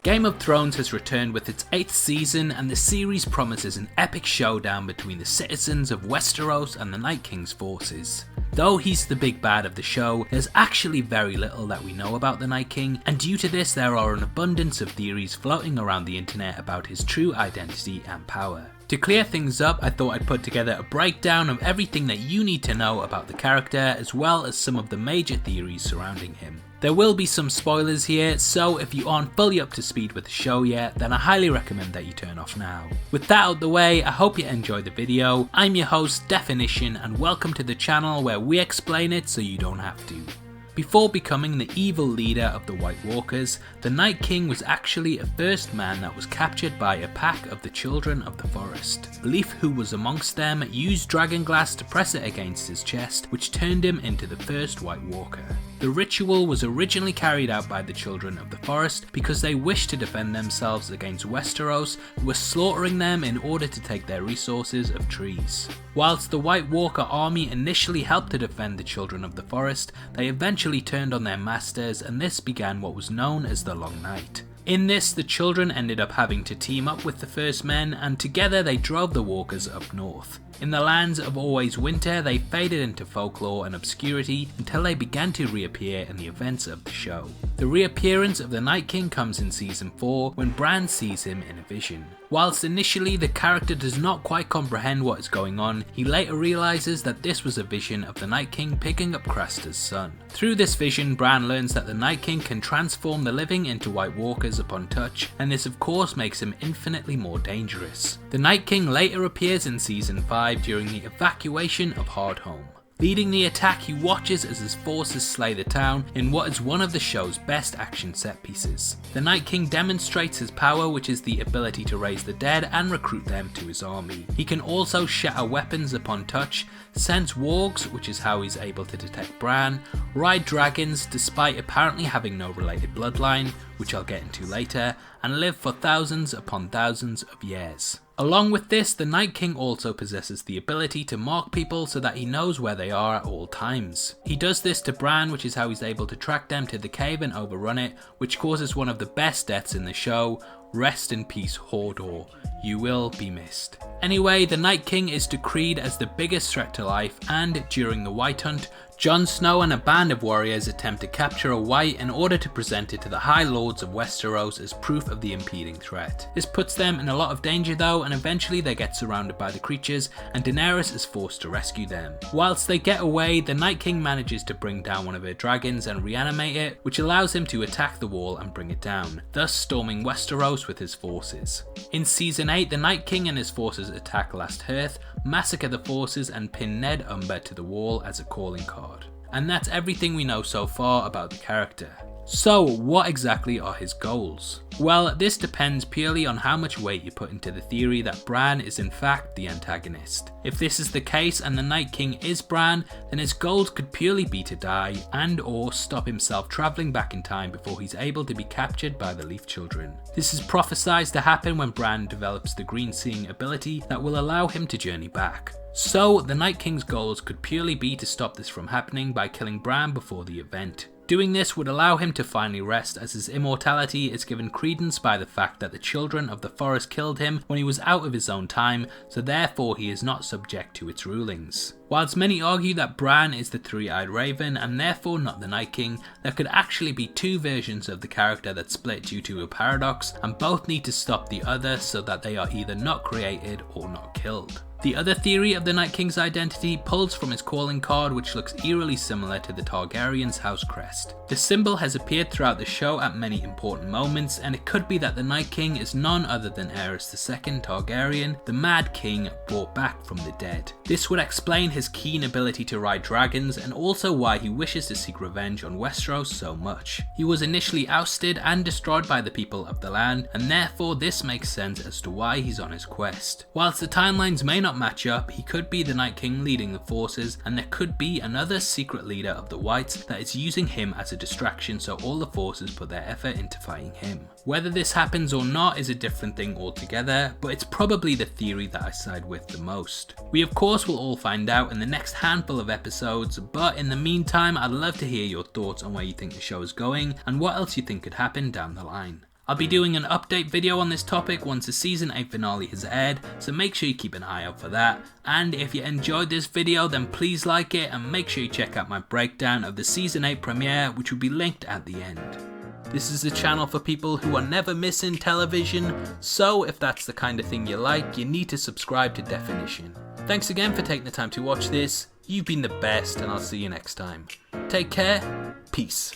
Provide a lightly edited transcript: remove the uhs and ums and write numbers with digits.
Game of Thrones has returned with its 8th season, and the series promises an epic showdown between the citizens of Westeros and the Night King's forces. Though he's the big bad of the show, there's actually very little that we know about the Night King, and due to this there are an abundance of theories floating around the internet about his true identity and power. To clear things up, I thought I'd put together a breakdown of everything that you need to know about the character, as well as some of the major theories surrounding him. There will be some spoilers here, so if you aren't fully up to speed with the show yet, then I highly recommend that you turn off now. With that out the way, I hope you enjoyed the video. I'm your host, Definition, and welcome to the channel where we explain it so you don't have to. Before becoming the evil leader of the White Walkers, the Night King was actually a first man that was captured by a pack of the Children of the Forest. Leaf, who was amongst them, used dragonglass to press it against his chest, which turned him into the first White Walker. The ritual was originally carried out by the Children of the Forest because they wished to defend themselves against Westeros, who were slaughtering them in order to take their resources of trees. Whilst the White Walker army initially helped to defend the Children of the Forest, they eventually turned on their masters, and this began what was known as the Long Night. In this, the children ended up having to team up with the First Men, and together they drove the walkers up north. In the lands of Always Winter, they faded into folklore and obscurity until they began to reappear in the events of the show. The reappearance of the Night King comes in season 4 when Bran sees him in a vision. Whilst initially the character does not quite comprehend what is going on, he later realises that this was a vision of the Night King picking up Craster's son. Through this vision, Bran learns that the Night King can transform the living into White Walkers upon touch, and this of course makes him infinitely more dangerous. The Night King later appears in season 5 during the evacuation of Hardhome. Leading the attack, he watches as his forces slay the town in what is one of the show's best action set pieces. The Night King demonstrates his power, which is the ability to raise the dead and recruit them to his army. He can also shatter weapons upon touch, sense wargs, which is how he's able to detect Bran, ride dragons despite apparently having no related bloodline, which I'll get into later, and live for thousands upon thousands of years. Along with this, the Night King also possesses the ability to mark people so that he knows where they are at all times. He does this to Bran, which is how he's able to track them to the cave and overrun it, which causes one of the best deaths in the show. Rest in peace, Hodor. You will be missed. Anyway, the Night King is decreed as the biggest threat to life, and during the White Hunt, Jon Snow and a band of warriors attempt to capture a white in order to present it to the High Lords of Westeros as proof of the impeding threat. This puts them in a lot of danger though, and eventually they get surrounded by the creatures and Daenerys is forced to rescue them. Whilst they get away, the Night King manages to bring down one of her dragons and reanimate it, which allows him to attack the wall and bring it down, thus storming Westeros with his forces. In season 8, the Night King and his forces attack Last Hearth, massacre the forces and pin Ned Umber to the wall as a calling card. And that's everything we know so far about the character. So what exactly are his goals? Well, this depends purely on how much weight you put into the theory that Bran is in fact the antagonist. If this is the case and the Night King is Bran, then his goals could purely be to die and or stop himself travelling back in time before he's able to be captured by the Leaf Children. This is prophesied to happen when Bran develops the green seeing ability that will allow him to journey back. So the Night King's goals could purely be to stop this from happening by killing Bran before the event. Doing this would allow him to finally rest, as his immortality is given credence by the fact that the Children of the Forest killed him when he was out of his own time, so therefore he is not subject to its rulings. Whilst many argue that Bran is the three-eyed raven and therefore not the Night King, there could actually be two versions of the character that split due to a paradox, and both need to stop the other so that they are either not created or not killed. The other theory of the Night King's identity pulls from his calling card, which looks eerily similar to the Targaryen's house crest. The symbol has appeared throughout the show at many important moments, and it could be that the Night King is none other than Aerys II Targaryen, the Mad King brought back from the dead. This would explain his keen ability to ride dragons and also why he wishes to seek revenge on Westeros so much. He was initially ousted and destroyed by the people of the land, and therefore this makes sense as to why he's on his quest. Whilst the timelines may not match up, he could be the Night King leading the forces, and there could be another secret leader of the Whites that is using him as a distraction so all the forces put their effort into fighting him. Whether this happens or not is a different thing altogether, but it's probably the theory that I side with the most. We of course will all find out in the next handful of episodes, but in the meantime I'd love to hear your thoughts on where you think the show is going and what else you think could happen down the line. I'll be doing an update video on this topic once the season 8 finale has aired, so make sure you keep an eye out for that. And if you enjoyed this video, then please like it and make sure you check out my breakdown of the season 8 premiere, which will be linked at the end. This is a channel for people who are never missing television, so if that's the kind of thing you like, you need to subscribe to Definition. Thanks again for taking the time to watch this. You've been the best, and I'll see you next time. Take care. Peace.